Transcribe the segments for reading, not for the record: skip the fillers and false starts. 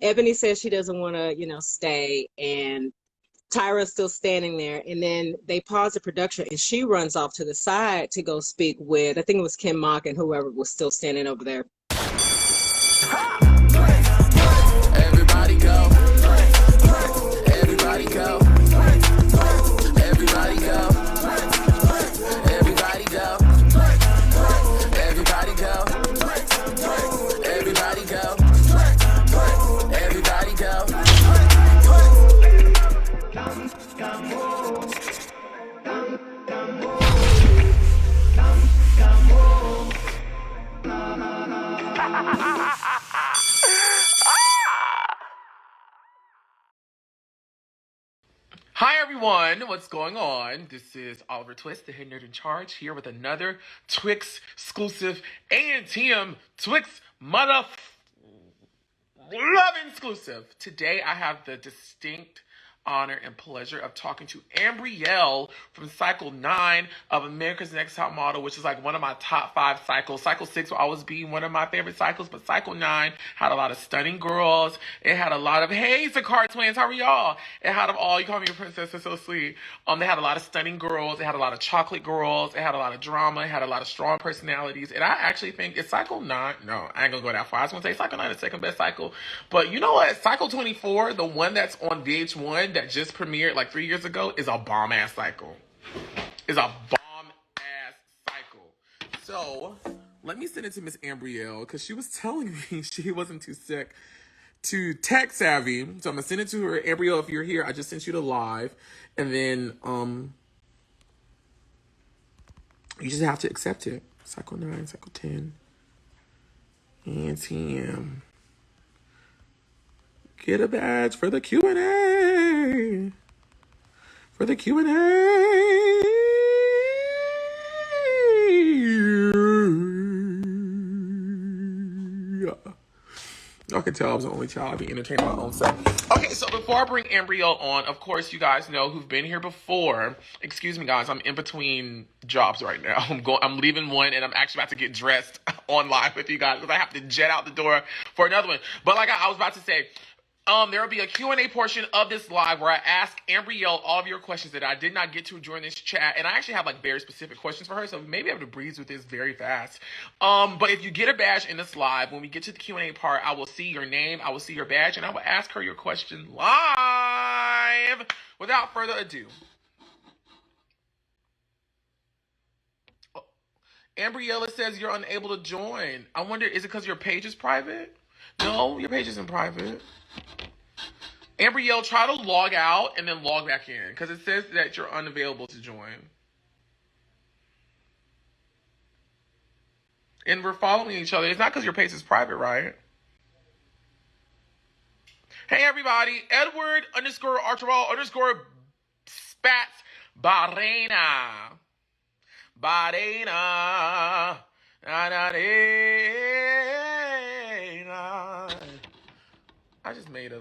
Ebony says she doesn't want to, stay, and Tyra's still standing there. And then they pause the production, and she runs off to the side to go speak with, I think it was Kim Mock and whoever was still standing over there. Everybody go. Everybody go. Everybody go. Everybody go. Everybody go. Everybody go. Everybody go. Hi everyone, what's going on? This is Oliver Twixt, the head nerd in charge, here with another Twix exclusive A&TM Twix love exclusive. Today I have the distinct honor and pleasure of talking to Ambreal from Cycle 9 of America's Next Top Model, which is like one of my top 5 cycles. Cycle 6 will always be one of my favorite cycles, but Cycle 9 had a lot of stunning girls. It had a lot of, hey, Zakar twins, how are y'all? It had all, you call me a princess, it's so sweet. They had a lot of stunning girls. It had a lot of chocolate girls. It had a lot of drama. It had a lot of strong personalities. And I actually think it's Cycle 9. No, I ain't gonna go that far. I was gonna say Cycle 9 is the second best cycle. But you know what? Cycle 24, the one that's on VH1, that just premiered like 3 years ago, is a bomb ass cycle. Is a bomb ass cycle. So let me send it to Miss Ambreal because she was telling me she wasn't too tech savvy. So I'm gonna send it to her. Ambreal, if you're here, I just sent you the live, and then you just have to accept it. Cycle 9, Cycle 10, and TM. Get a badge for the Q&A. For the Q&A. Y'all can tell I was the only child. I'd be entertaining my own self. Okay, so before I bring Ambreal on, of course, you guys know who've been here before. Excuse me, guys. I'm in between jobs right now. I'm leaving one, and I'm actually about to get dressed on live with you guys because I have to jet out the door for another one. But like I was about to say, there will be a Q&A portion of this live where I ask Ambreal all of your questions that I did not get to during this chat. And I actually have like very specific questions for her, so maybe I have to breeze with this very fast. But if you get a badge in this live, when we get to the Q&A part, I will see your name, I will see your badge, and I will ask her your question live. Without further ado. Ambreal, it says you're unable to join. I wonder, is it because your page is private? No, your page isn't private. Ambreal, try to log out and then log back in because it says that you're unavailable to join. And we're following each other. It's not because your page is private, right? Hey, everybody. Edward _Archibald Spats Barena. I just made a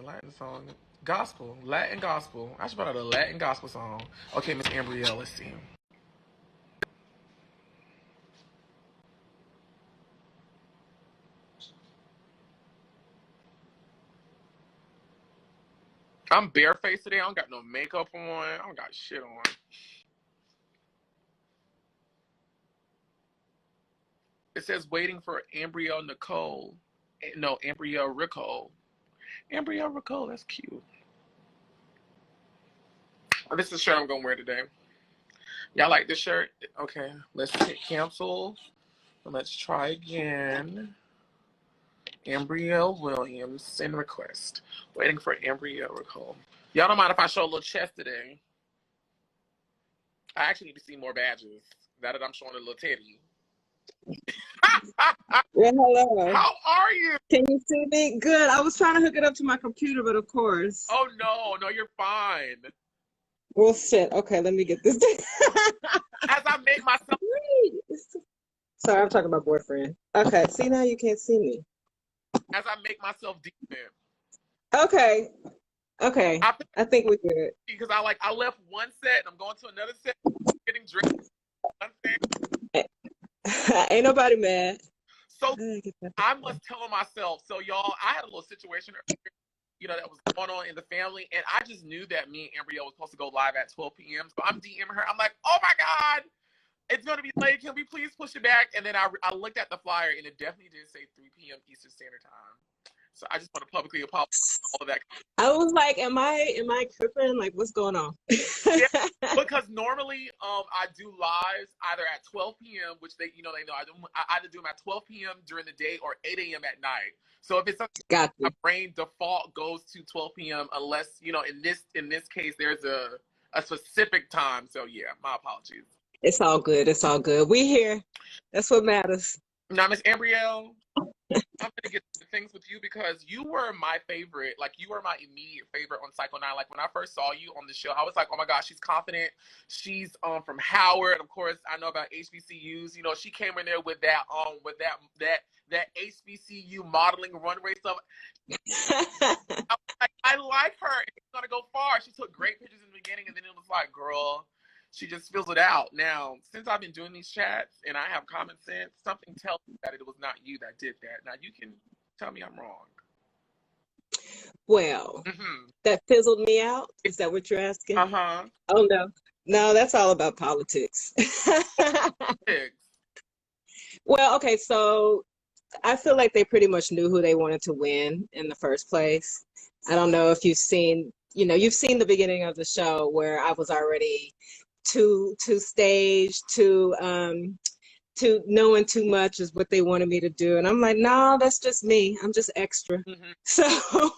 Latin song. Latin gospel. I should put out a Latin gospel song. Okay, Miss Ambreal, let's see. I'm barefaced today. I don't got no makeup on. I don't got shit on. It says waiting for Ambreal Nicole. No, Ambreal Ricole. Ambreal Ricole, that's cute. Oh, this is the shirt I'm gonna wear today. Y'all like this shirt? Okay, let's hit cancel. Let's try again. Ambreal Williams, send request. Waiting for Ambreal Ricole. Y'all don't mind if I show a little chest today? I actually need to see more badges. Now that I'm showing a little titty. Yeah, hello. How are you? Can you see me? Good. I was trying to hook it up to my computer, but of course. Oh, no, you're fine. Well, shit. Okay, let me get this. As I make myself... Sorry, I'm talking about boyfriend. Okay, see now you can't see me. As I make myself decent. Okay. I think we're good. Because I left one set and I'm going to another set. Getting dressed. Ain't nobody mad. So I get that. I was telling myself, so y'all, I had a little situation, that was going on in the family, and I just knew that me and Ambreal was supposed to go live at 12 p.m. So I'm DMing her. I'm like, oh my God, it's going to be late. Can we please push it back? And then I looked at the flyer, and it definitely did say 3 p.m. Eastern Standard Time. So I just want to publicly apologize for all of that. I was like, am I tripping? Like, what's going on? Yeah, because normally I do lives either at 12 p.m., which they know I either do them at 12 p.m. during the day or 8 a.m. at night. So if it's something, Got my you. brain default goes to 12 p.m. unless in this case there's a specific time. So yeah, my apologies. It's all good. It's all good. We here. That's what matters. Now, Miss Ambreal, I'm gonna get to things with you because you were my favorite. Like, you were my immediate favorite on Cycle 9. Like, when I first saw you on the show, I was like, oh my gosh, she's confident. She's from Howard. Of course, I know about HBCUs. She came in there with that HBCU modeling runway stuff. I like her. It's gonna go far. She took great pictures in the beginning, and then it was like, girl, she just fills it out. Now, since I've been doing these chats and I have common sense, something tells me that it was not you that did that. Now, you can tell me I'm wrong. Well, that fizzled me out. Is that what you're asking? Uh-huh. Oh, no. No, that's all about politics. Well, okay, so I feel like they pretty much knew who they wanted to win in the first place. I don't know if you've seen the beginning of the show where I was already too staged, too knowing too much is what they wanted me to do. And I'm like, no, that's just me. I'm just extra. So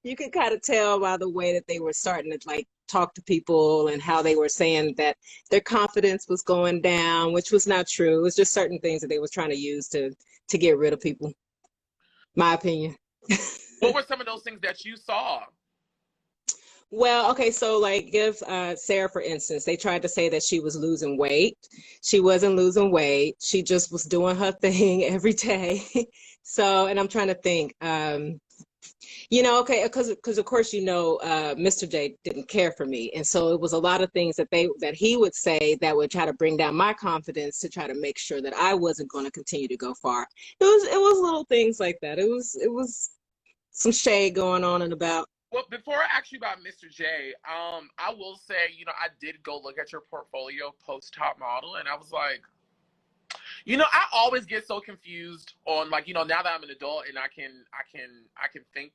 you could kind of tell by the way that they were starting to like talk to people and how they were saying that their confidence was going down, which was not true. It was just certain things that they was trying to use to get rid of people. My opinion. What were some of those things that you saw? Well, okay, so like give Sarah, for instance, they tried to say that she was losing weight. She wasn't losing weight. She just was doing her thing every day. So, and I'm trying to think, okay, because of course, Mr. J didn't care for me. And so it was a lot of things that he would say that would try to bring down my confidence to try to make sure that I wasn't going to continue to go far. It was little things like that. It was some shade going on and about. Well, before I ask you about Mr. J, I will say, I did go look at your portfolio post Top Model, and I was like, I always get so confused on, like, now that I'm an adult and I can think,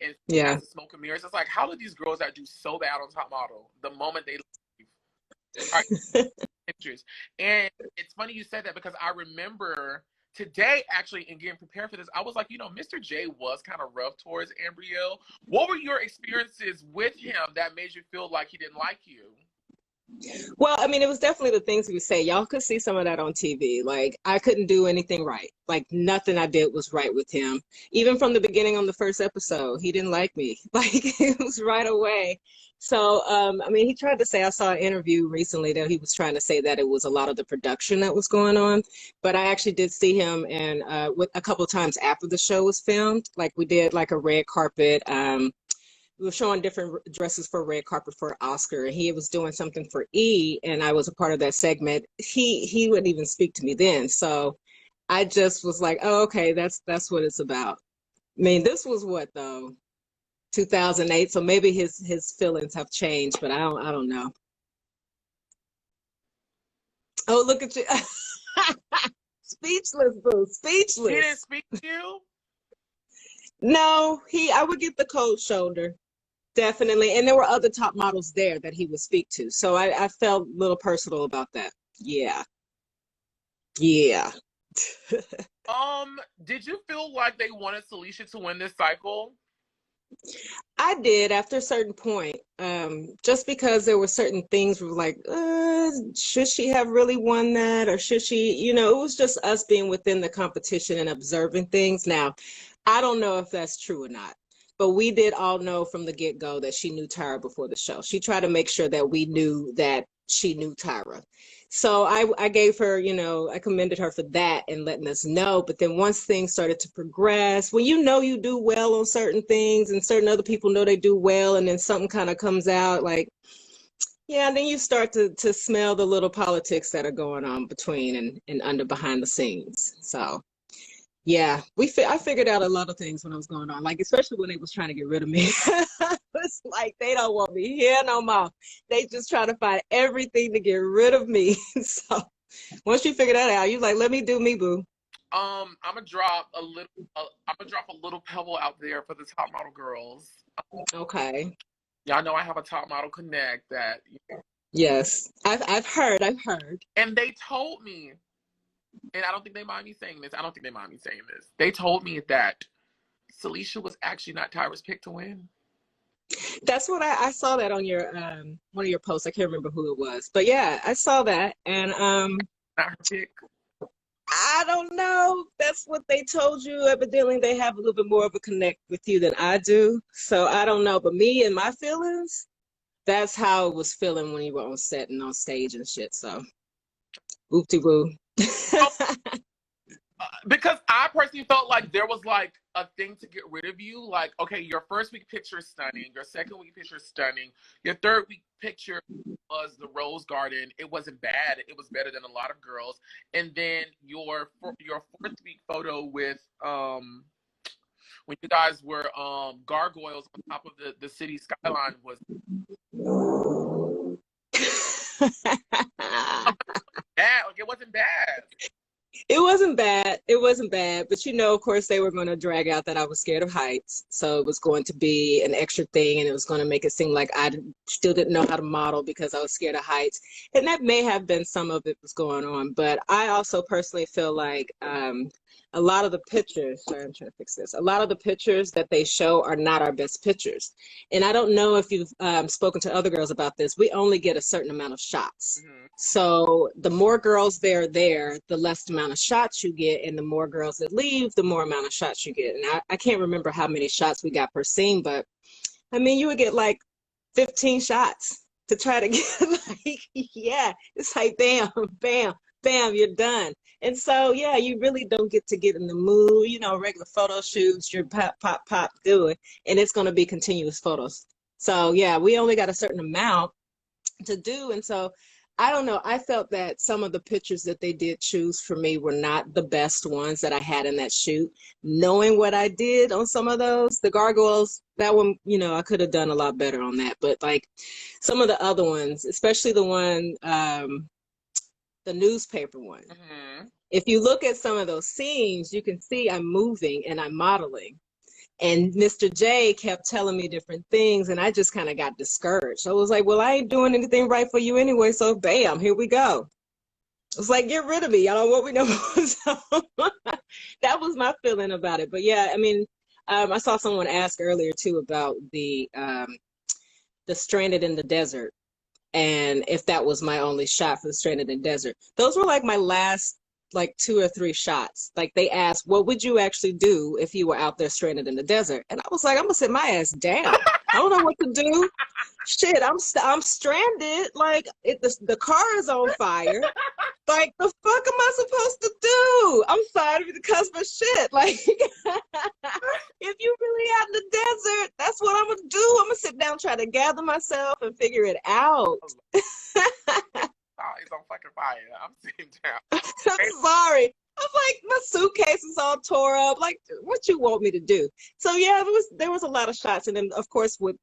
and yeah, smoke and mirrors. It's like, how do these girls that do so bad on Top Model the moment they leave are pictures? And it's funny you said that because I remember today, actually, in getting prepared for this, I was like, Mr. J was kind of rough towards Ambreal. What were your experiences with him that made you feel like he didn't like you? Well, I mean, it was definitely the things we say. Y'all could see some of that on TV. Like, I couldn't do anything right. Like, nothing I did was right with him. Even from the beginning on the first episode, he didn't like me. Like, it was right away. So, I mean, he tried to say, I saw an interview recently that he was trying to say that it was a lot of the production that was going on. But I actually did see him and with a couple of times after the show was filmed. Like, we did like a red carpet. We were showing different dresses for red carpet for Oscar. He was doing something for E, and I was a part of that segment. He wouldn't even speak to me then. So I just was like, oh, okay, that's what it's about. I mean, this was what though? 2008. So maybe his feelings have changed, but I don't know. Oh, look at you. Speechless, boo. Speechless. He didn't speak to you? No, I would get the cold shoulder. Definitely. And there were other top models there that he would speak to. So I felt a little personal about that. Yeah. Yeah. Did you feel like they wanted Salisha to win this cycle? I did after a certain point. Just because there were certain things were like, should she have really won that? Or should she, it was just us being within the competition and observing things. Now, I don't know if that's true or not. But we did all know from the get-go that she knew Tyra before the show. She tried to make sure that we knew that she knew Tyra. So I gave her, I commended her for that and letting us know. But then once things started to progress, when you do well on certain things and certain other people know they do well, and then something kind of comes out like, yeah, and then you start to smell the little politics that are going on between and under behind the scenes. So Yeah, I figured out a lot of things when I was going on, like especially when they was trying to get rid of me. It's like they don't want me here no more. They just try to find everything to get rid of me. So once you figure that out, you like, let me do me, boo. I'm gonna drop a little. I'm gonna drop a little pebble out there for the top model girls. Okay. Y'all know I have a top model connect that, Yes, I've heard. I've heard. and they told me, and I don't think they mind me saying this. I don't think they mind me saying this. They told me that Celicia was actually not Tyra's pick to win. That's what I saw that on your one of your posts. I can't remember who it was, but yeah, I saw that, and Not her pick. I don't know. That's what they told you. Evidently, they have a little bit more of a connect with you than I do. So I don't know. But me and my feelings, that's how it was feeling when you were on set and on stage and shit. So, oopty woo. Because I personally felt like there was like a thing to get rid of you. Like, okay, your first week picture is stunning. Your second week picture is stunning. Your third week picture was the Rose Garden. It wasn't bad. It was better than a lot of girls. And then your fourth week photo with when you guys were gargoyles on top of the city skyline was bad. Like, it wasn't bad. It wasn't bad. It wasn't bad. But you know, of course, they were going to drag out that I was scared of heights. So it was going to be an extra thing, and it was going to make it seem like I still didn't know how to model because I was scared of heights. And that may have been some of it was going on. But I also personally feel like a lot of the pictures, sorry, I'm trying to fix this. A lot of the pictures that they show are not our best pictures. And I don't know if you've spoken to other girls about this. We only get a certain amount of shots. Mm-hmm. So the more girls there, the less amount of shots you get, and the more girls that leave, the more amount of shots you get. And I can't remember how many shots we got per scene, but I mean, you would get like 15 shots to try to get like, yeah, it's like bam, bam, bam, you're done. And so, yeah, you really don't get to get in the mood, you know, regular photo shoots, you're pop, pop, pop, do it, and it's going to be continuous photos. So, yeah, we only got a certain amount to do. And so I don't know. I felt that some of the pictures that they did choose for me were not the best ones that I had in that shoot. Knowing what I did on some of those, the gargoyles, that one, you know, I could have done a lot better on that. But like some of the other ones, especially the one, the newspaper one. Mm-hmm. If you look at some of those scenes, you can see I'm moving and I'm modeling. And Mr. J kept telling me different things, and I just kind of got discouraged. I was like, well, I ain't doing anything right for you anyway, so bam, here we go. It's like, get rid of me. I don't want me no more. So that was my feeling about it. But yeah, I mean, I saw someone ask earlier too about the Stranded in the Desert, and if that was my only shot for the Stranded in the Desert. Those were like my last like 2 or 3 shots. Like they asked, what would you actually do if you were out there stranded in the desert? And I was like, I'm gonna sit my ass down. I don't know what to do. Shit, I'm stranded. Like the car is on fire. Like the fuck am I supposed to do? I'm sorry to cuss, but shit. Like if you really out in the desert, that's what I'm gonna do. I'm gonna sit down, try to gather myself, and figure it out. Oh, he's on fucking fire. I'm sitting down. I'm sorry. I'm like, my suitcase is all tore up. Like, what you want me to do? So yeah, there was a lot of shots, and then of course with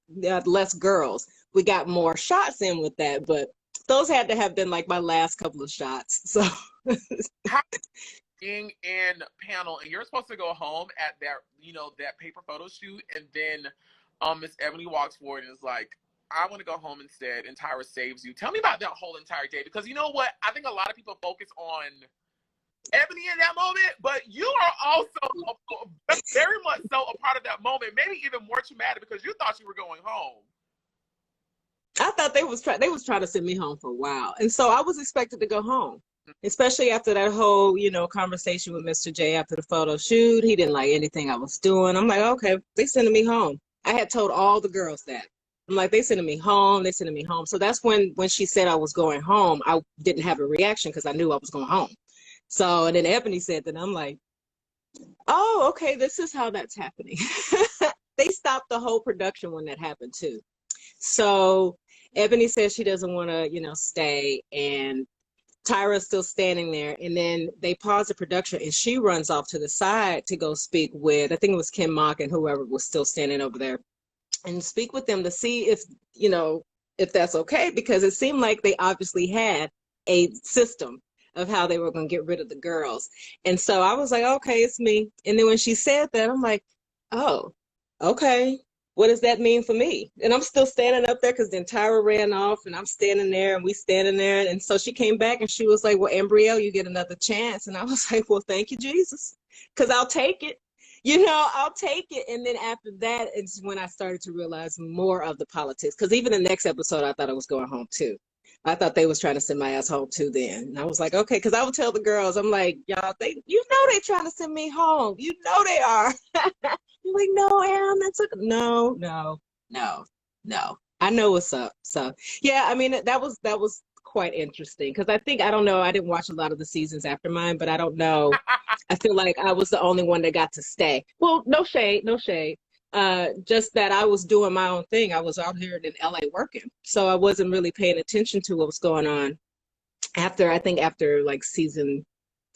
less girls, we got more shots in with that. But those had to have been like my last couple of shots. So How being in panel, and you're supposed to go home at that, you know, that paper photo shoot, and then Miss Ebony walks forward and is like, I want to go home instead, and Tyra saves you. Tell me about that whole entire day, because you know what? I think a lot of people focus on Ebony in that moment, but you are also very much so a part of that moment, maybe even more traumatic because you thought you were going home. I thought they was trying to send me home for a while, and so I was expected to go home, especially after that whole, you know, conversation with Mr. J after the photo shoot. He didn't like anything I was doing. I'm like, okay, they sending me home. I had told all the girls that. I'm like, they sending me home. They sending me home. So that's when she said I was going home, I didn't have a reaction because I knew I was going home. So, and then Ebony said that. I'm like, oh, okay, this is how that's happening. They stopped the whole production when that happened too. So Ebony says she doesn't want to, you know, stay. And Tyra's still standing there, and then they pause the production, and she runs off to the side to go speak with, I think it was Kim Mock and whoever was still standing over there, and speak with them to see if, if that's okay, because it seemed like they obviously had a system of how they were going to get rid of the girls. And so I was like, okay, it's me. And then when she said that, I'm like, oh, okay. What does that mean for me? And I'm still standing up there because then Tyra ran off and I'm standing there and we standing there. And so she came back and she was like, well, Ambreal, you get another chance. And I was like, well, thank you, Jesus, because I'll take it. I'll take it. And then after that, it's when I started to realize more of the politics. Because even the next episode, I thought I was going home too. I thought they was trying to send my ass home too then. And I was like, okay, because I would tell the girls, I'm like, y'all, they trying to send me home. You know they are. You're like, no, Am, that's a no. I know what's up. So yeah, I mean that was quite interesting because I don't know, I didn't watch a lot of the seasons after mine, but I don't know. I feel like I was the only one that got to stay. Well, no shade. Just that I was doing my own thing. I was out here in LA working, so I wasn't really paying attention to what was going on after like season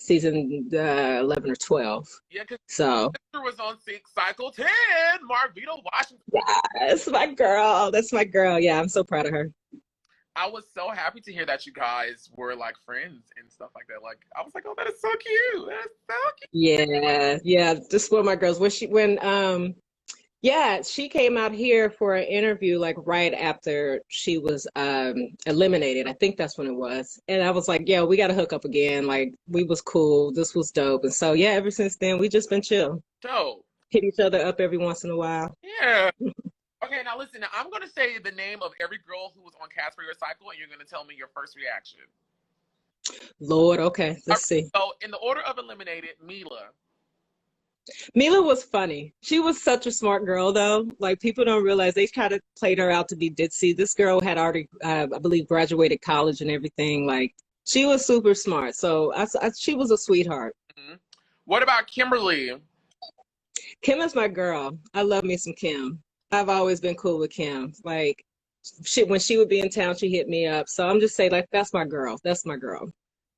11 or 12. Yeah, because so sister was on cycle 10, Marvita Washington. Yeah, that's my girl. Yeah, I'm so proud of her. I was so happy to hear that you guys were like friends and stuff like that. Like, I was like, oh, that is so cute. That's so cute. Yeah, just one of my girls. She came out here for an interview like right after she was eliminated. I think that's when it was. And I was like, yeah, we got to hook up again. Like, we was cool. This was dope. And so, yeah, ever since then, we just been chill. Dope. Hit each other up every once in a while. Yeah. Okay, now listen. Now I'm going to say the name of every girl who was on cast for your cycle, and you're going to tell me your first reaction. Lord, okay. Let's see. So, in the order of eliminated, Mila. Mila was funny. She was such a smart girl, though. Like, people don't realize they kind of played her out to be ditzy. This girl had already, I believe, graduated college and everything. Like, she was super smart. So she was a sweetheart. Mm-hmm. What about Kimberly? Kim is my girl. I love me some Kim. I've always been cool with Kim. Like, when she would be in town, she hit me up. So I'm just saying, like, that's my girl. That's my girl.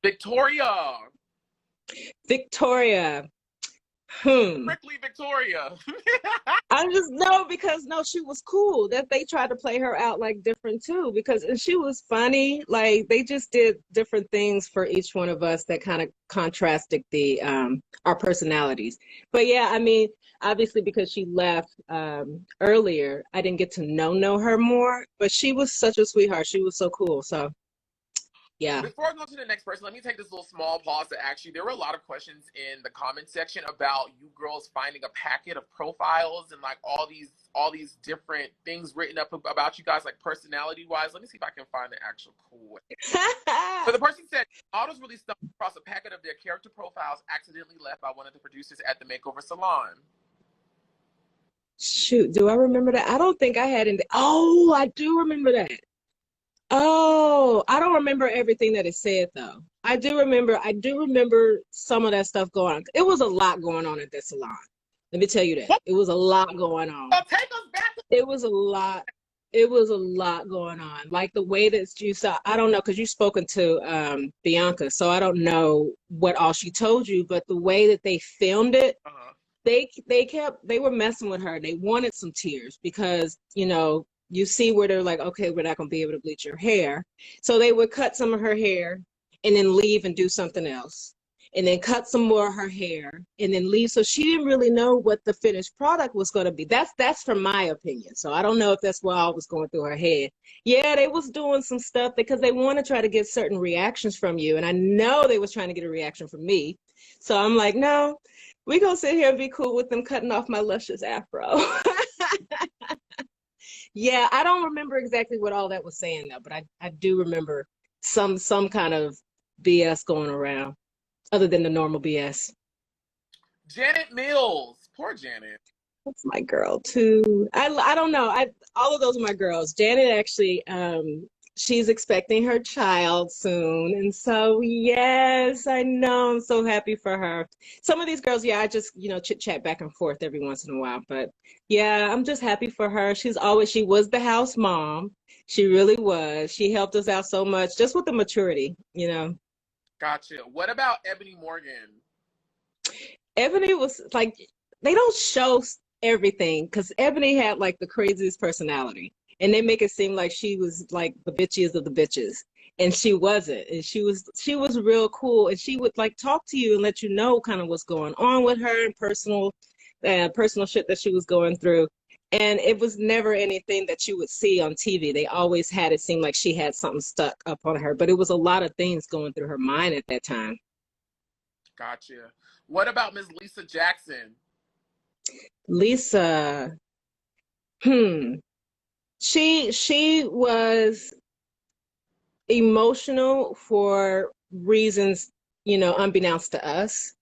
Victoria. Strictly Victoria. I just know because she was cool. That they tried to play her out like different too, and she was funny. Like, they just did different things for each one of us that kind of contrasted our personalities. But yeah, I mean, obviously because she left earlier, I didn't get to know her more. But she was such a sweetheart. She was so cool. So yeah. Before I go to the next person, let me take this little small pause to ask you. There were a lot of questions in the comment section about you girls finding a packet of profiles and like all these different things written up about you guys, like personality-wise. Let me see if I can find the actual quote. So the person said, models really stumbled across a packet of their character profiles accidentally left by one of the producers at the Makeover salon. Shoot, do I remember that? I don't think I had any. Oh, I do remember that. Oh, I don't remember everything that it said though. I do remember some of that stuff going on. It was a lot going on at that salon. Let me tell you that. It was a lot going on. Oh, take us back. It was a lot going on. Like the way that you saw, I don't know, because you've spoken to Bianca, so I don't know what all she told you, but the way that they filmed it, they were messing with her. They wanted some tears because, you see where they're like, okay, we're not going to be able to bleach your hair. So they would cut some of her hair and then leave and do something else. And then cut some more of her hair and then leave. So she didn't really know what the finished product was going to be. That's from my opinion. So I don't know if that's what all was going through her head. Yeah, they was doing some stuff because they want to try to get certain reactions from you. And I know they was trying to get a reaction from me. So I'm like, no, we going to sit here and be cool with them cutting off my luscious afro. Yeah, I don't remember exactly what all that was saying though, but I do remember some kind of BS going around, other than the normal BS. Janet Mills, poor Janet. That's my girl too. I don't know. All of those are my girls. Janet actually, she's expecting her child soon, and so yes, I know. I'm so happy for her. Some of these girls, yeah, I just chit chat back and forth every once in a while, but yeah, I'm just happy for her. She was the house mom. She really was. She helped us out so much, just with the maturity. Gotcha. What about Ebony Morgan? Ebony was like, they don't show everything because Ebony had like the craziest personality, and they make it seem like she was like the bitchiest of the bitches, and she wasn't. And she was real cool, and she would like talk to you and let you know kind of what's going on with her and personal shit that she was going through. And it was never anything that you would see on TV. They always had it seem like she had something stuck up on her, but it was a lot of things going through her mind at that time. Gotcha. What about Miss Lisa Jackson? Lisa, she was emotional for reasons, unbeknownst to us.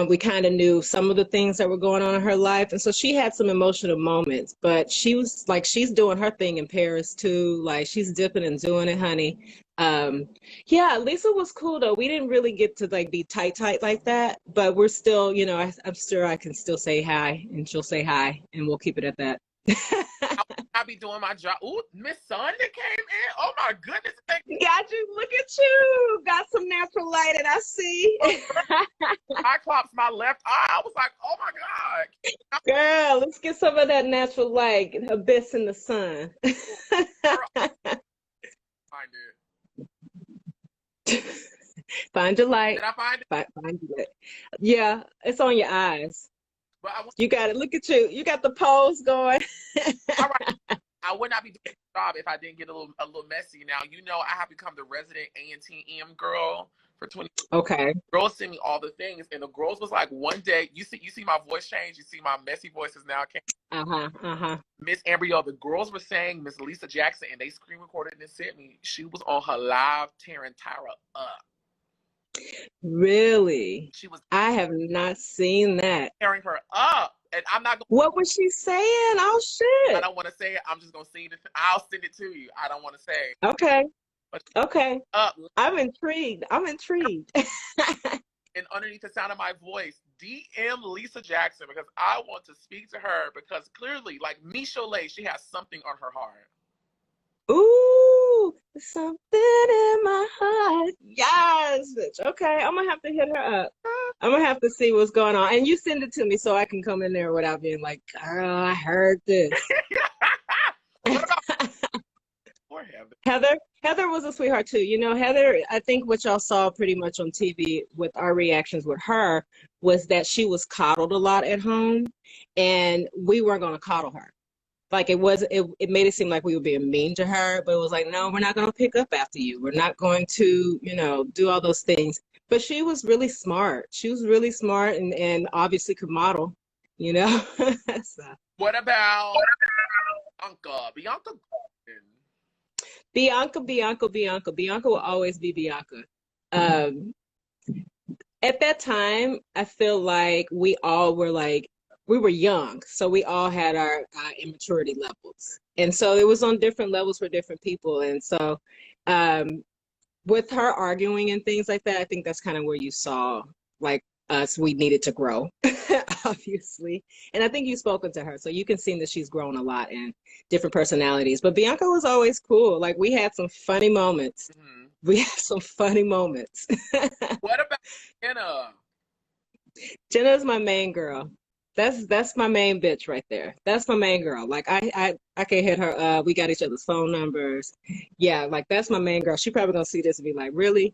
We kind of knew some of the things that were going on in her life. And so she had some emotional moments, but she was like, she's doing her thing in Paris too. Like she's dipping and doing it, honey. Yeah, Lisa was cool though. We didn't really get to like be tight like that, but we're still, I'm sure I can still say hi and she'll say hi and we'll keep it at that. I be doing my job. Ooh, Miss Sun that came in. Oh my goodness. Got you. Look at you. Got some natural light and I see. I clops my left eye. I was like, oh my God. Girl, let's get some of that natural light. Abyss in the sun. Find it. Find your light. Did I find it? Find it. Yeah, it's on your eyes. But you got it. Look at you. You got the pose going. All right. I would not be doing the job if I didn't get a little messy. Now, I have become the resident ANTM girl for 20. Okay. Girls send me all the things, and the girls was like, one day, you see my voice change. You see my messy voices now. Miss Ambreal, the girls were saying Miss Lisa Jackson, and they screen recorded and sent me. She was on her live tearing Tyra up. Really? I have not seen that. Tearing her up. And I'm not gonna. What was she saying? Oh shit. I don't want to say it. I'm just gonna sing it. I'll send it to you. I don't want to say it. Okay. Okay. I'm intrigued. And underneath the sound of my voice, DM Lisa Jackson because I want to speak to her because clearly, like Michelle, she has something on her heart. Ooh, something in my heart. Yes, bitch. Okay, I'm gonna have to hit her up. I'm gonna have to see what's going on. And you send it to me so I can come in there without being like, girl, I heard this. What about poor Heather? Heather was a sweetheart too. Heather, I think what y'all saw pretty much on TV with our reactions with her was that she was coddled a lot at home and we weren't gonna coddle her. Like it made it seem like we were being mean to her, but it was like, no, we're not going to pick up after you. We're not going to, do all those things. But she was really smart. She was really smart and obviously could model, So. What about Bianca will always be Bianca. At that time, I feel like we all were like, we were young, so we all had our immaturity levels. And so it was on different levels for different people. And so with her arguing and things like that, I think that's kind of where you saw like us, we needed to grow, obviously. And I think you've spoken to her, so you can see that she's grown a lot and different personalities. But Bianca was always cool. Like we had some funny moments. Mm-hmm. What about Jenna? Jenna's my main girl. That's my main bitch right there. That's my main girl. Like I can hit her. We got each other's phone numbers. Yeah, like that's my main girl. She probably gonna see this and be like, really?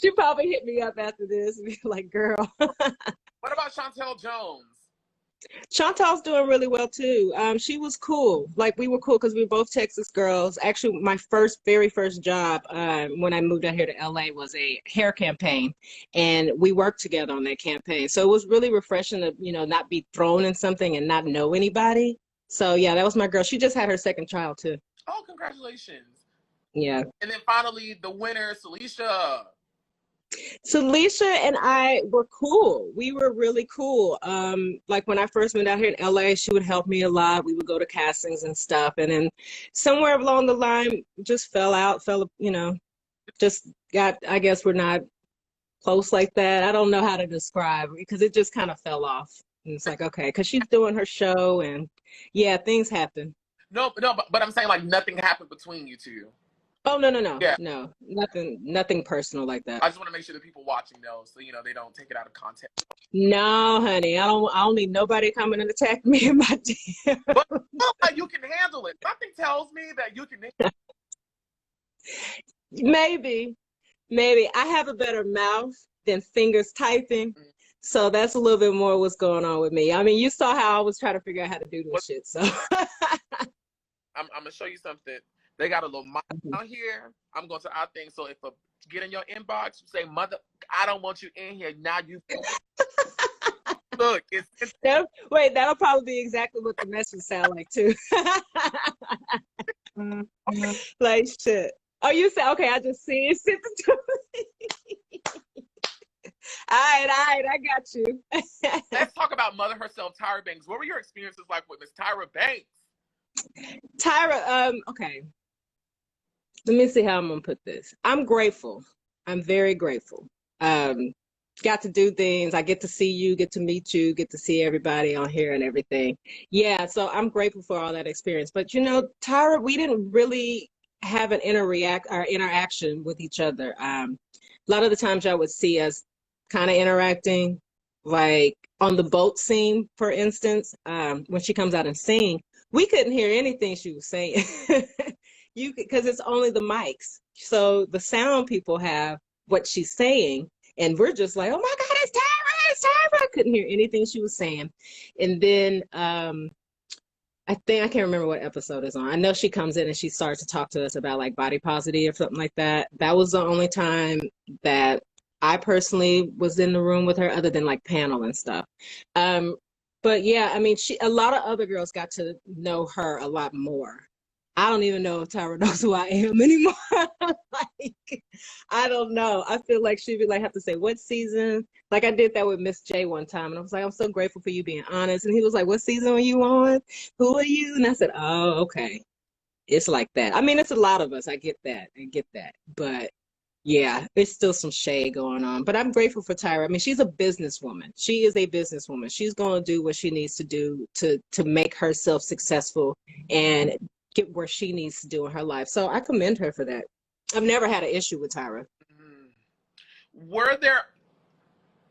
She probably hit me up after this and be like, girl. What about Chantelle Jones? Chantelle's doing really well too. She was cool. Like we were cool because we were both Texas girls. Actually, my very first job when I moved out here to LA was a hair campaign, and we worked together on that campaign. So it was really refreshing to not be thrown in something and not know anybody. So yeah, that was my girl. She just had her second child too. Oh, congratulations! Yeah. And then finally, the winner, Salisha. Salisha and I were cool. We were really cool. Like when I first went out here in LA, she would help me a lot. We would go to castings and stuff. And then somewhere along the line, just just got, I guess we're not close like that. I don't know how to describe it because it just kind of fell off. And it's like, okay, because she's doing her show and yeah, things happen. No, but I'm saying like nothing happened between you two. Oh, no, no, no, Yeah. no, nothing personal like that. I just want to make sure the people watching know, so they don't take it out of context. No, honey, I don't need nobody coming and attack me in my DM. But you can handle it. Something tells me that you can. Maybe, maybe I have a better mouth than fingers typing. So that's a little bit more what's going on with me. I mean, you saw how I was trying to figure out how to do this shit. So I'm gonna show you something. They got a little mic out here. I'm going to our thing. So if get in your inbox, you say, "Mother, I don't want you in here." Now you look. Wait, that'll probably be exactly what the message sound like too. Like shit. Oh, you said okay. I just see it. Sent it to me. All right, I got you. Let's talk about mother herself, Tyra Banks. What were your experiences like with Miss Tyra Banks? Tyra, okay. Let me see how I'm gonna put this. I'm grateful. I'm very grateful. Got to do things. I get to see you, get to meet you, get to see everybody on here and everything. Yeah, so I'm grateful for all that experience. But Tyra, we didn't really have an interaction with each other. A lot of the times y'all would see us kind of interacting, like on the boat scene, for instance, when she comes out and sing, we couldn't hear anything she was saying. Because it's only the mics. So the sound people have what she's saying, and we're just like, oh my God, it's Tyra, it's Tyra. I couldn't hear anything she was saying. And then I can't remember what episode it's on. I know she comes in and she starts to talk to us about like body positivity or something like that. That was the only time that I personally was in the room with her, other than like panel and stuff. But yeah, I mean, a lot of other girls got to know her a lot more. I don't even know if Tyra knows who I am anymore. Like, I don't know. I feel like she'd be like, have to say what season. Like I did that with Miss J one time, and I was like, I'm so grateful for you being honest. And he was like, what season are you on? Who are you? And I said, oh, okay. It's like that. I mean, it's a lot of us. I get that. But yeah, there's still some shade going on. But I'm grateful for Tyra. I mean, she's a businesswoman. She is a businesswoman. She's going to do what she needs to do to make herself successful and get where she needs to do in her life. So I commend her for that. I've never had an issue with Tyra. Were there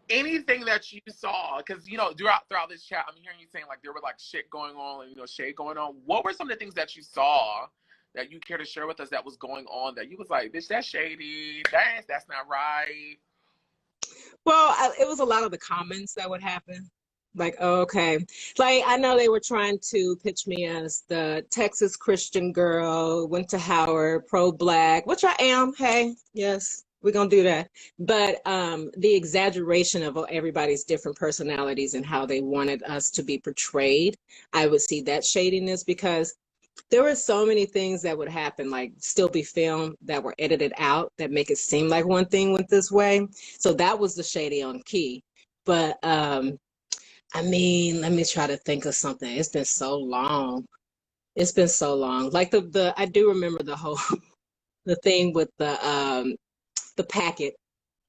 anything that you saw? Because throughout this chat, I'm hearing you saying like there were like shit going on, and shade going on. What were some of the things that you saw that you care to share with us that was going on that you was like, bitch, that's shady. That's not right. Well, it was a lot of the comments that would happen. Like, oh, okay. Like, I know they were trying to pitch me as the Texas Christian girl, went to Howard, pro-Black, which I am. Hey, yes, we're going to do that. But the exaggeration of everybody's different personalities and how they wanted us to be portrayed, I would see that shadiness, because there were so many things that would happen, like still be filmed, that were edited out that make it seem like one thing went this way. So that was the shady on key. But I mean, let me try to think of something. It's been so long. Like I do remember the whole the thing with the packet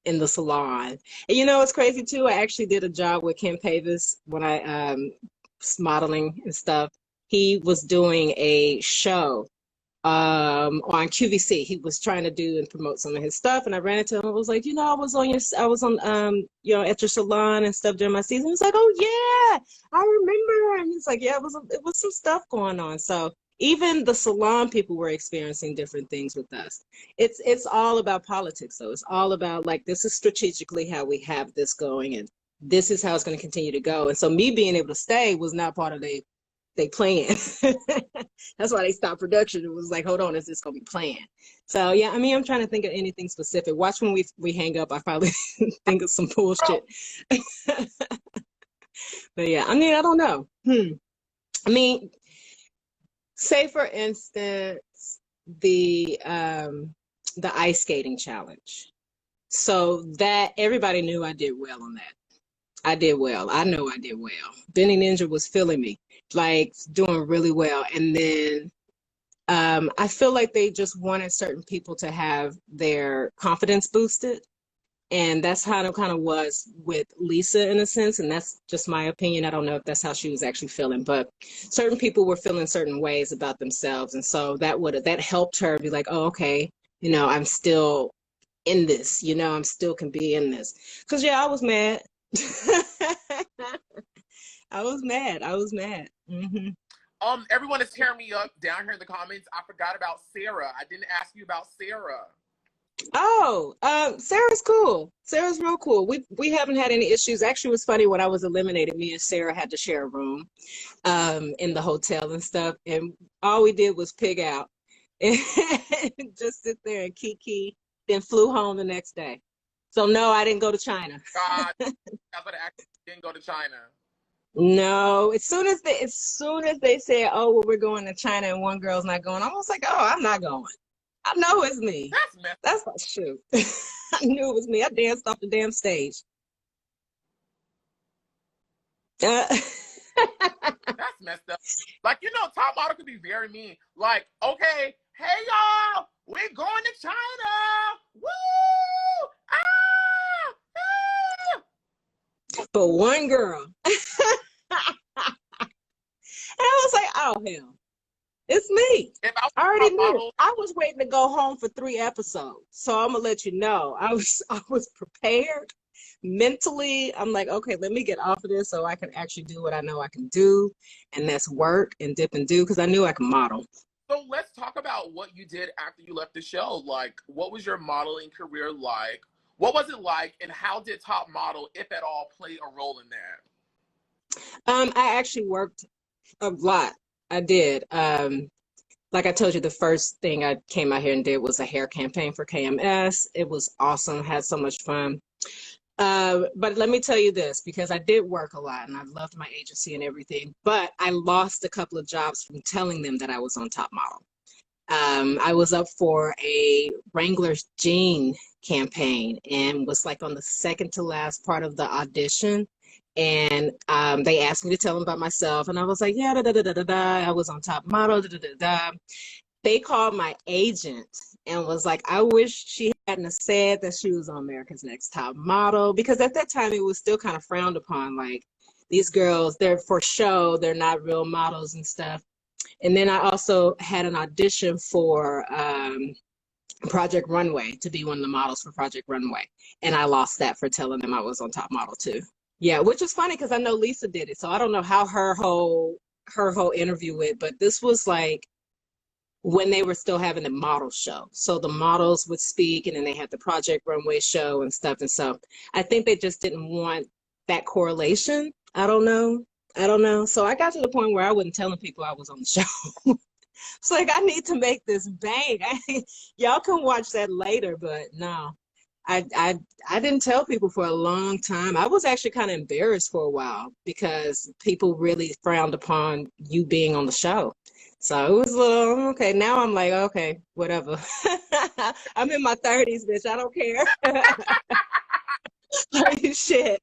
in the salon. And it's crazy too. I actually did a job with Kim Pavis when I was modeling and stuff. He was doing a show on QVC. He was trying to do and promote some of his stuff, and I ran into him. I was like, I was on at your salon and stuff during my season. He's like, oh yeah, I remember. And he's like, yeah, it was some stuff going on. So even the salon people were experiencing different things with us. It's all about politics, though. It's all about like, this is strategically how we have this going, and this is how it's going to continue to go. And so me being able to stay was not part of they plan. That's why they stopped production. It was like, hold on, is this gonna be planned? So yeah, I mean, I'm trying to think of anything specific. Watch when we hang up, I probably think of some bullshit. But yeah, I mean, I don't know. I mean, say for instance, the ice skating challenge. So that everybody knew I did well on that. I did well. I know I did well. Benny Ninja was feeling me, like doing really well. And then I feel like they just wanted certain people to have their confidence boosted. And that's how it kind of was with Lisa in a sense. And that's just my opinion. I don't know if that's how she was actually feeling, but certain people were feeling certain ways about themselves. And so that helped her be like, oh, okay, you know, I'm still in this, you know, I'm still can be in this. Cause yeah, I was mad. I was mad. I was mad. Everyone is tearing me up down here in the comments. I forgot about Sarah. I didn't ask you about Sarah. Oh, Sarah's cool. Sarah's real cool. We haven't had any issues. Actually, it was funny when I was eliminated, me and Sarah had to share a room in the hotel and stuff. And all we did was pig out and just sit there and kiki, then flew home the next day. So no, I didn't go to China. God, I thought I actually didn't go to China. No, as soon as they said, "Oh, well, we're going to China," and one girl's not going, I was like, "Oh, I'm not going. I know it's me. That's messed That's not shoot. I knew it was me. I danced off the damn stage." That's messed up. Like, you know, top model could be very mean. Like, okay, hey y'all, we're going to China. Woo! Ah! Ah! But one girl. And I was like, "Oh hell, it's me." If I I already knew. model, I was waiting to go home for 3 episodes. So I'm gonna let you know. I was prepared mentally. I'm like, okay, let me get off of this so I can actually do what I know I can do, and that's work and dip and do, because I knew I could model. so let's talk about what you did after you left the show. Like, what was your modeling career like? What was it like, and how did Top Model, if at all, play a role in that? I actually worked a lot. I did. Like I told you, the first thing I came out here and did was a hair campaign for KMS. It was awesome. Had so much fun. But let me tell you this, because I did work a lot and I loved my agency and everything, but I lost a couple of jobs from telling them that I was on Top Model. I was up for a Wrangler's jean campaign and was like on the second to last part of the audition. And they asked me to tell them about myself. And I was like, yeah, da, da, da, da, da, da. I was on Top Model, da, da, da, da. They called my agent and was like, I wish she hadn't have said that she was on America's Next Top Model, because at that time it was still kind of frowned upon. Like, these girls, they're for show, they're not real models and stuff. And then I also had an audition for Project Runway to be one of the models for Project Runway. And I lost that for telling them I was on Top Model too. Yeah, which is funny because I know Lisa did it. So I don't know how her whole interview went, but this was like when they were still having the model show. So the models would speak and then they had the Project Runway show and stuff. And so I think they just didn't want that correlation. I don't know. So I got to the point where I wasn't telling people I was on the show. It's like, I need to make this bank. Y'all can watch that later, but no. I didn't tell people for a long time. I was actually kind of embarrassed for a while because people really frowned upon you being on the show. So it was a little, okay, now I'm like, okay, whatever. I'm in my 30s, bitch. I don't care. Shit.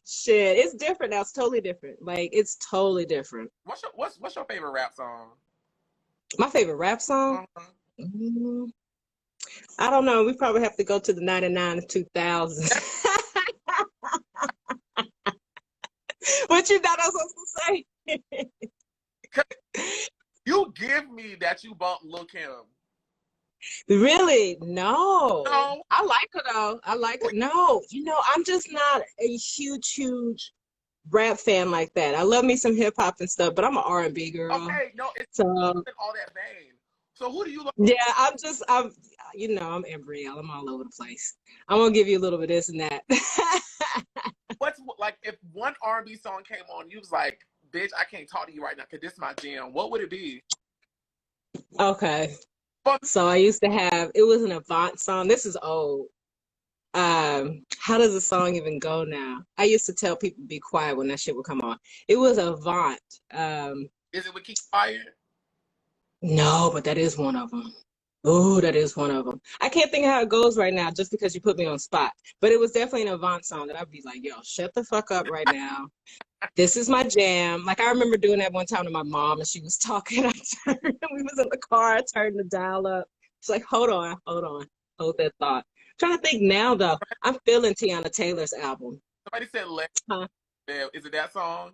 Shit. It's different now. It's totally different. Like, it's totally different. What's your favorite rap song? My favorite rap song? Mm, I don't know. We probably have to go to the 99 and 2000s. What you thought I was supposed to say? You give me that you bumped Lil Kim. Really? No. No. I like her though. I like her. No, I'm just not a huge rap fan like that. I love me some hip hop and stuff, but I'm an R&B girl. Okay, no, it's so all that vein. So who do you like? Yeah, I'm Ambreal. I'm all over the place. I'm gonna give you a little bit of this and that. What's like if one R&B song came on, you was like, bitch, I can't talk to you right now because this is my jam. What would it be? Okay. So I used to have, it was an Avant song. This is old. How does the song even go now? I used to tell people to be quiet when that shit would come on. It was Avant. Is it with Keep Quiet? No, but that is one of them. Oh, that is one of them. I can't think of how it goes right now just because you put me on spot. But it was definitely an Avant song that I'd be like, yo, shut the fuck up right now. This is my jam. Like, I remember doing that one time to my mom and she was talking. We was in the car. I turned the dial up. It's like, hold on. Hold that thought. I'm trying to think now, though. I'm feeling Tiana Taylor's album. Somebody said, Huh? Is it that song?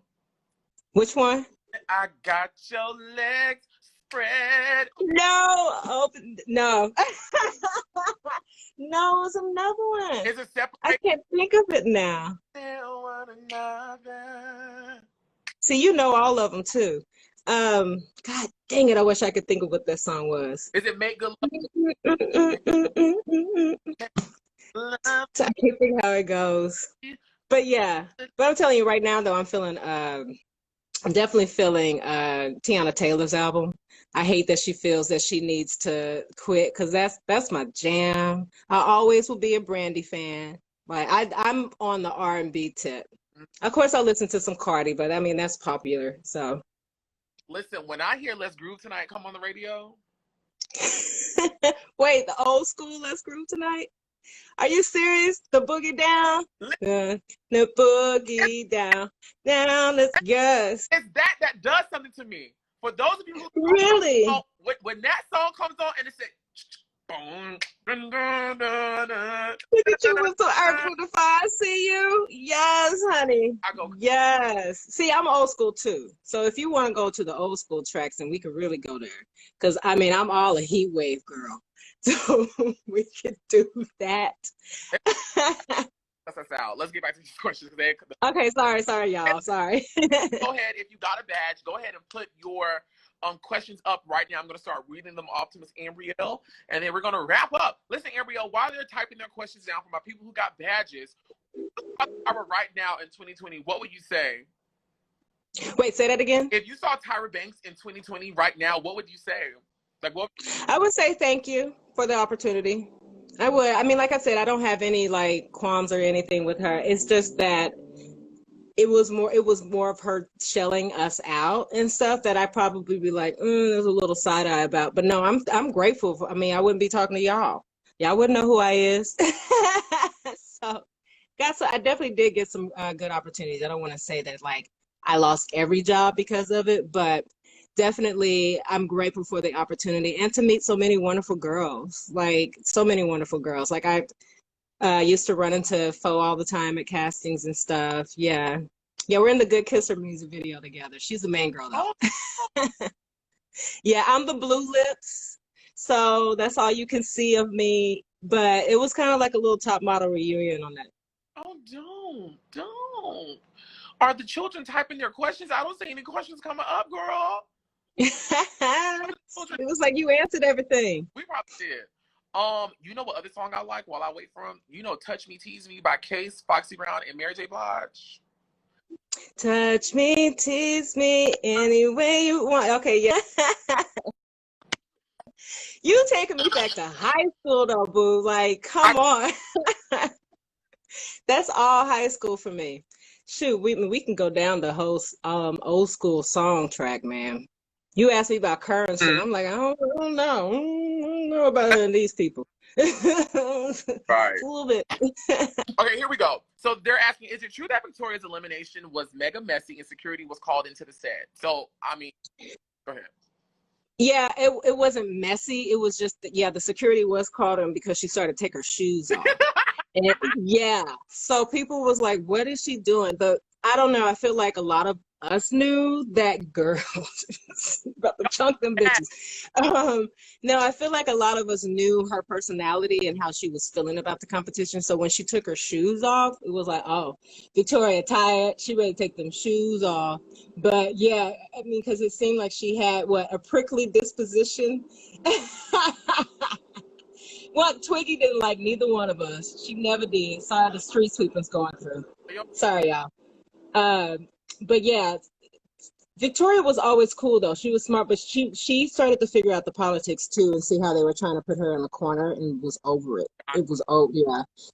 Which one? I got your legs Fred. No, no. No, it's another one. Is it separate? I can't think of it now. One another. See, you know all of them too. God dang it, I wish I could think of what that song was. Is it Make Good Love? So I can't think how it goes. But yeah, but I'm telling you right now though, I'm definitely feeling Tiana Taylor's album. I hate that she feels that she needs to quit because that's my jam. I always will be a Brandy fan. Like I'm on the R&B tip. Of course, I listen to some Cardi, but I mean that's popular. So listen, when I hear "Let's Groove Tonight" come on the radio. Wait, the old school "Let's Groove Tonight"? Are you serious? The boogie down, the boogie down, let's go. It's that does something to me. For those of you who Really, when that song comes on and it says, boom, look at you with the Earth with the Fire. See you? Yes, honey. I go, yes. See, I'm old school too. So if you want to go to the old school tracks, then we could really go there. Because I mean, I'm all a heat wave girl. So we could do that. That's us out. Let's get back to these questions. Okay, sorry, y'all. Sorry. Go ahead. If you got a badge, go ahead and put your questions up right now. I'm going to start reading them off to Miss Ambreal, and then we're going to wrap up. Listen, Ambreal, while they're typing their questions down for my people who got badges, Tyra right now in 2020, what would you say? Wait, say that again. If you saw Tyra Banks in 2020 right now, what would you say? Like what? I would say thank you for the opportunity. I would. I mean, like I said, I don't have any like qualms or anything with her. It's just that it was more of her shelling us out and stuff that I probably be like, there's a little side eye about. But no, I'm grateful for, I mean, I wouldn't be talking to y'all. Y'all wouldn't know who I is. So I definitely did get some good opportunities. I don't want to say that like I lost every job because of it, but definitely I'm grateful for the opportunity and to meet so many wonderful girls, like so many wonderful girls. Like I used to run into Fo all the time at castings and stuff. Yeah, we're in the Good Kisser music video together. She's the main girl though. Yeah, I'm the blue lips, so that's all you can see of me. But it was kind of like a little top model reunion on that. Oh, don't. Are the children typing their questions? I don't see any questions coming up, girl. It was like you answered everything. We probably did. You know what other song I like while I wait for him? You know Touch Me, Tease Me by Case, Foxy Brown, and Mary J. Blige. Touch me, tease me, any way you want. Okay, yeah. You taking me back to high school though, boo. Like, come on. That's all high school for me. Shoot, we can go down the whole old school song track, man. You asked me about current shit. I'm like, I don't know. I don't know about these people. Right. A little bit. Okay, here we go. So they're asking, is it true that Victoria's elimination was mega messy and security was called into the set? So, I mean, go ahead. Yeah, it wasn't messy. It was just, the security was called in because she started to take her shoes off. And so people was like, what is she doing? But I don't know. I feel like a lot of us knew that girl about to chunk them bitches. No, I feel like a lot of us knew her personality and how she was feeling about the competition. So when she took her shoes off, it was like, oh, Victoria tired. She ready to take them shoes off. But yeah, I mean, because it seemed like she had a prickly disposition. Well, Twiggy didn't like neither one of us. She never did. Sorry, the street sweepers going through. Sorry, y'all. But yeah, Victoria was always cool though. She was smart, but she started to figure out the politics too and see how they were trying to put her in the corner and was over it. It was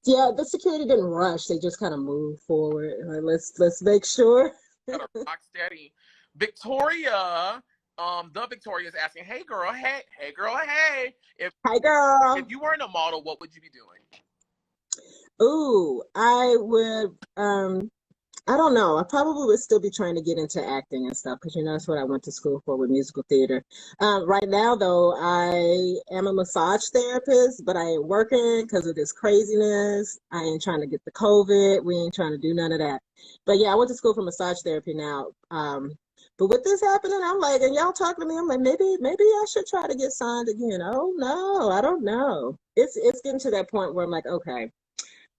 yeah. The security didn't rush. They just kind of moved forward. Like, let's make sure. Rock steady. Victoria. The Victoria is asking, hey girl, hey girl, hey. Hi girl. If you weren't a model, what would you be doing? Ooh, I would I don't know. I probably would still be trying to get into acting and stuff because that's what I went to school for with musical theater. Right now though, I am a massage therapist, but I ain't working because of this craziness. I ain't trying to get the COVID. We ain't trying to do none of that. But yeah, I went to school for massage therapy now. But with this happening, I'm like, and y'all talking to me, I'm like, maybe I should try to get signed again. Oh no, I don't know. It's getting to that point where I'm like, okay,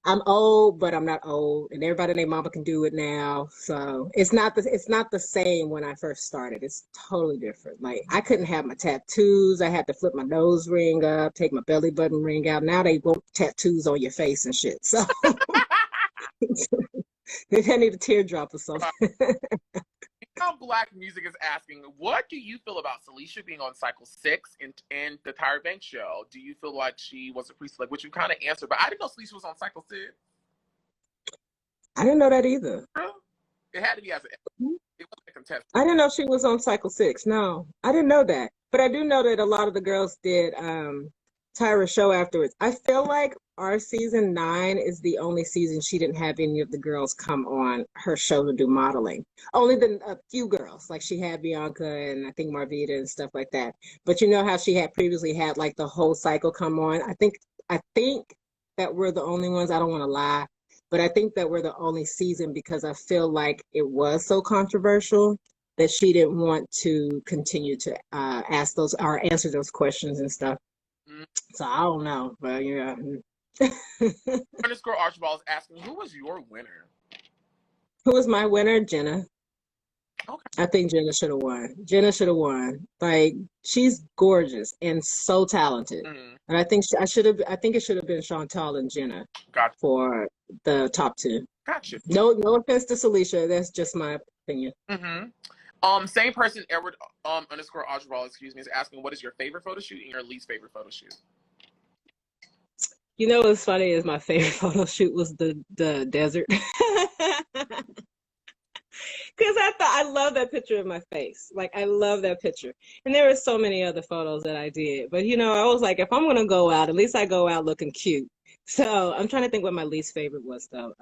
I'm old, but I'm not old, and everybody and their mama can do it now. So it's not the same when I first started. It's totally different. Like I couldn't have my tattoos. I had to flip my nose ring up, take my belly button ring out. Now they want tattoos on your face and shit. So maybe I need a teardrop or something. Black Music is asking, what do you feel about Celicia being on Cycle 6 in the Tyra Banks show? Do you feel like she was a pre-select, which you kind of answered, but I didn't know Celicia was on Cycle 6. I didn't know that either. It had to be as it was a contestant. I didn't know she was on Cycle 6. No, I didn't know that. But I do know that a lot of the girls did Tyra's show afterwards. I feel like our season 9 is the only season she didn't have any of the girls come on her show to do modeling. Only a few girls, like she had Bianca and I think Marvita and stuff like that. But you know how she had previously had like the whole cycle come on? I think that we're the only ones. I don't want to lie, but I think that we're the only season because I feel like it was so controversial that she didn't want to continue to ask those or answer those questions and stuff. So I don't know, but yeah. Underscore Archibald is asking, who was your winner? Who was my winner? Jenna. Okay. I think Jenna should have won. Jenna should have won. Like she's gorgeous and so talented. And I think it should have been Chantelle and Jenna for the top 2. Gotcha. No offense to Celicia. That's just my opinion. Same person, Edward underscore Archibald, excuse me, is asking, what is your favorite photo shoot and your least favorite photo shoot? You know what's funny is my favorite photo shoot was the desert. Because I love that picture of my face. Like, I love that picture. And there were so many other photos that I did. But, you know, I was like, if I'm going to go out, at least I go out looking cute. So I'm trying to think what my least favorite was, though.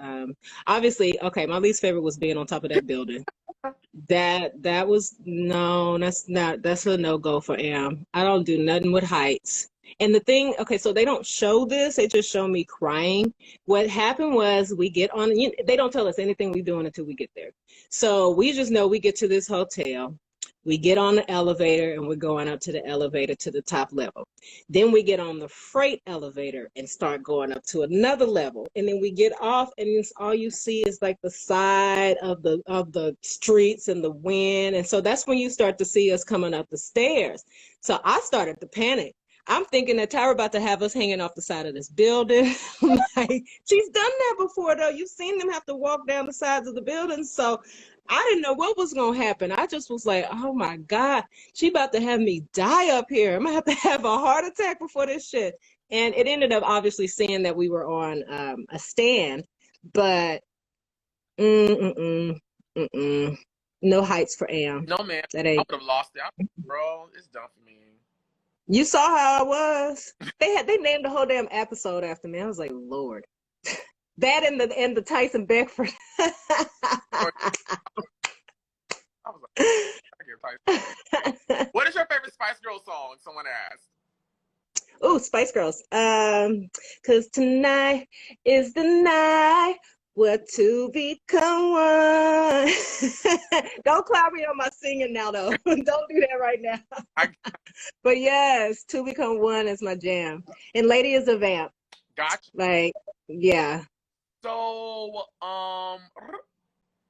Obviously, okay, my least favorite was being on top of that building. That was, no, that's a no-go for Am. I don't do nothing with heights. And the thing, okay, so they don't show this. They just show me crying. What happened was we get on, they don't tell us anything we're doing until we get there. So we just know we get to this hotel. We get on the elevator and we're going up to the elevator to the top level. Then we get on the freight elevator and start going up to another level. And then we get off and all you see is like the side of the streets and the wind. And so that's when you start to see us coming up the stairs. So I started to panic. I'm thinking that Tyra about to have us hanging off the side of this building. Like, she's done that before, though. You've seen them have to walk down the sides of the building. So I didn't know what was going to happen. I just was like, oh, my God, she about to have me die up here. I'm going to have a heart attack before this shit. And it ended up obviously saying that we were on a stand. But no heights for Am. No, man. That I ain't. would have lost it. Bro, it's done for me. You saw how I was. They named the whole damn episode after me. I was like, Lord. That and the Tyson Beckford. I was like, I get Tyson. What is your favorite Spice Girls song? Someone asked. Oh, Spice Girls. 'Cause tonight is the night we're to become one. Don't cloud me on my singing now, though. Don't do that right now. But yes, To Become One is my jam. And Lady is a Vamp. Gotcha. Like, yeah. So,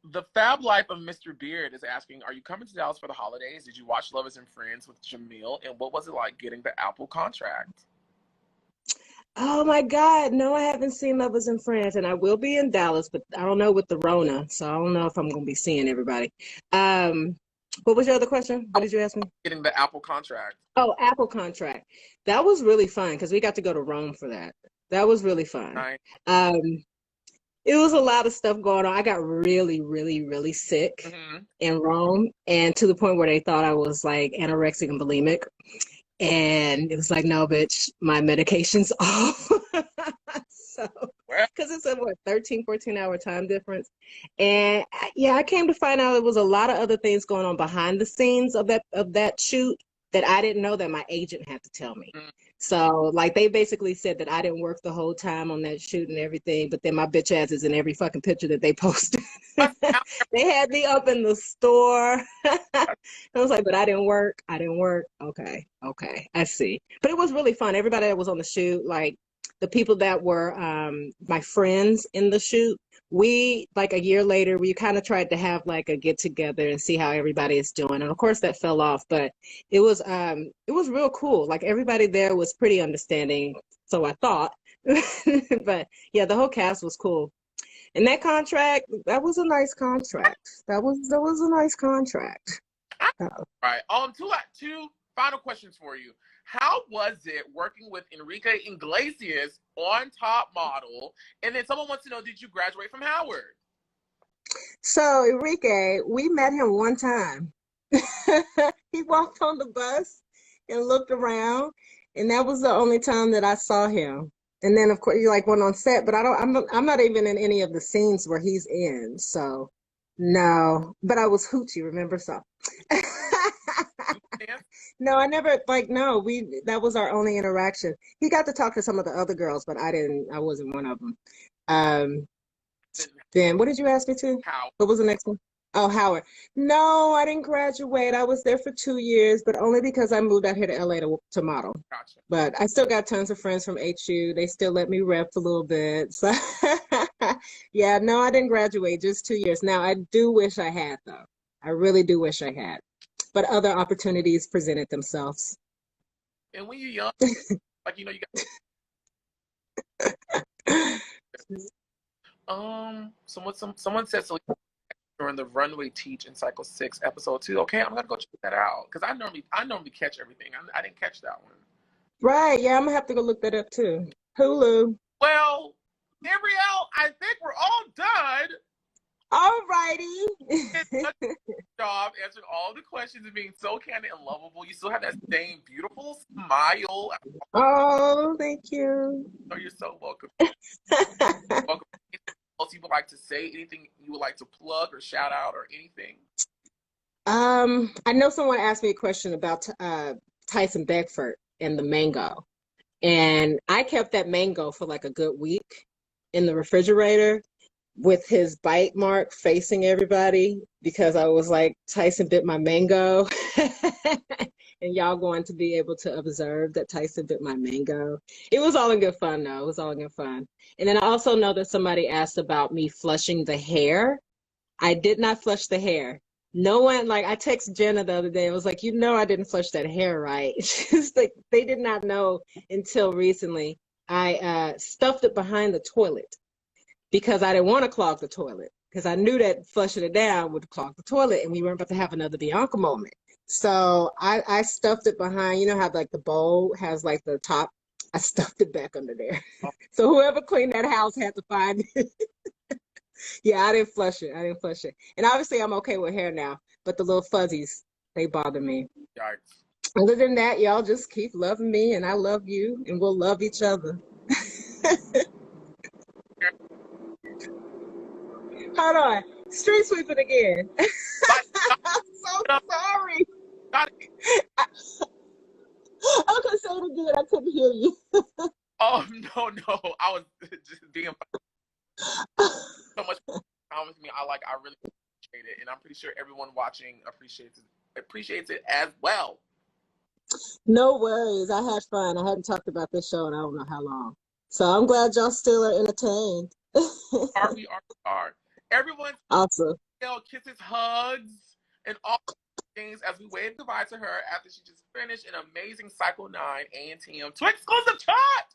the Fab Life of Mr. Beard is asking, are you coming to Dallas for the holidays? Did you watch Lovers and Friends with Jamil? And what was it like getting the Apple contract? Oh my God, no, I haven't seen Lovers and Friends, and I will be in Dallas, but I don't know with the Rona, so I don't know if I'm going to be seeing everybody. What was your other question? What did you ask me? Getting the Apple contract. Oh, Apple contract. That was really fun because we got to go to Rome for that. That was really fun. Nice. It was a lot of stuff going on. I got really, really, really sick in Rome, and to the point where they thought I was like anorexic and bulimic. And it was like, no, bitch, my medication's off. So, because it's a 13, 14-hour time difference. And yeah, I came to find out there was a lot of other things going on behind the scenes of that shoot that I didn't know that my agent had to tell me. Mm. So like they basically said that I didn't work the whole time on that shoot and everything, but then my bitch ass is in every fucking picture that they posted. They had me up in the store. I was like, but I didn't work. I didn't work. Okay. Okay. I see. But it was really fun. Everybody that was on the shoot, like the people that were my friends in the shoot, we like a year later, we kind of tried to have like a get together and see how everybody is doing. And of course that fell off, but it was real cool. Like everybody there was pretty understanding, so I thought. But yeah, the whole cast was cool. And that contract, that was a nice contract. That was a nice contract. Right. Two final questions for you. How was it working with Enrique Iglesias on Top Model? And then someone wants to know, did you graduate from Howard? So Enrique, we met him one time. He walked on the bus and looked around, and that was the only time that I saw him. And then of course he like went on set, but I'm not even in any of the scenes where he's in. So no, but I was hoochie, remember? So no, I never like no, that was our only interaction. He got to talk to some of the other girls, but I wasn't one of them. Then what did you ask me to? How? What was the next one? Oh, Howard. No, I didn't graduate. I was there for 2 years, but only because I moved out here to LA to model. Gotcha. But I still got tons of friends from HU. They still let me rep a little bit. So yeah, no, I didn't graduate, just 2 years. Now I do wish I had though. I really do wish I had. But other opportunities presented themselves. And when you're young, like you got someone said so during the Runway Teach in Cycle 6, Episode 2. Okay, I'm gonna go check that out because I normally catch everything. I didn't catch that one. Right, yeah, I'm gonna have to go look that up too. Hulu. Well, Ambreal, I think we're all done. All righty. Job answering all the questions and being so candid and lovable. You still have that same beautiful smile. Oh, thank you. Oh, you're so welcome. Welcome. Anything else you would like to say? Anything you would like to plug or shout out or anything? I know someone asked me a question about Tyson Beckford and the mango. And I kept that mango for like a good week in the refrigerator with his bite mark facing everybody because I was like, Tyson bit my mango. And y'all going to be able to observe that Tyson bit my mango. It was all in good fun, though. It was all in good fun. And then I also know that somebody asked about me flushing the hair. I did not flush the hair. No one, like, I texted Jenna the other day. I was like, I didn't flush that hair right. She's like, they did not know until recently. I stuffed it behind the toilet because I didn't want to clog the toilet because I knew that flushing it down would clog the toilet and we weren't about to have another Bianca moment. So I stuffed it behind, you know how like the bowl has like the top? I stuffed it back under there. So whoever cleaned that house had to find it. Yeah, I didn't flush it. And obviously I'm okay with hair now, but the little fuzzies, they bother me. Yikes. Other than that, y'all just keep loving me and I love you and we'll love each other. Hold on. Street sweeping again. I'm so sorry. I'm gonna say it again. I couldn't hear you. Oh no! I was just being so much time with me. I really appreciate it, and I'm pretty sure everyone watching appreciates it as well. No worries. I had fun. I hadn't talked about this show in I don't know how long, so I'm glad y'all still are entertained. We are. Everyone, awesome. Kisses, hugs, and all things as we wave goodbye to her after she just finished an amazing Cycle 9 A&TM to exclusive chat.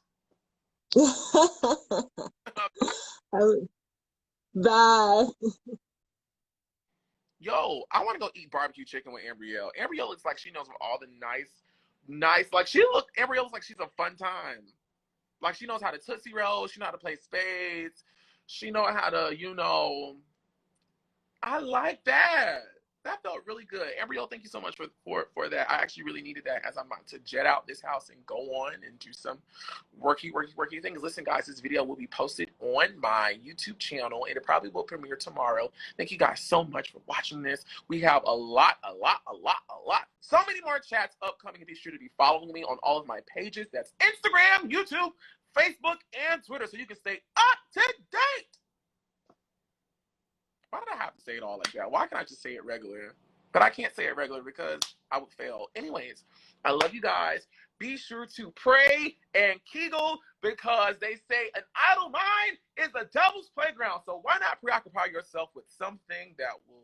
Bye. Yo, I want to go eat barbecue chicken with Ambreal. Ambreal looks like she knows all the nice. Like Ambreal looks like she's a fun time. Like she knows how to Tootsie Roll. She knows how to play spades. She knows how to, I like that. That felt really good. Ambreal, thank you so much for that. I actually really needed that as I'm about to jet out this house and go on and do some worky things. Listen, guys, this video will be posted on my YouTube channel, and it probably will premiere tomorrow. Thank you guys so much for watching this. We have a lot. So many more chats upcoming, and be sure to be following me on all of my pages. That's Instagram, YouTube, Facebook, and Twitter, so you can stay up to date. Why did I have to say it all like that? Why can't I just say it regular? But I can't say it regular because I would fail. Anyways, I love you guys. Be sure to pray and kegel, because they say an idle mind is the devil's playground. So why not preoccupy yourself with something that will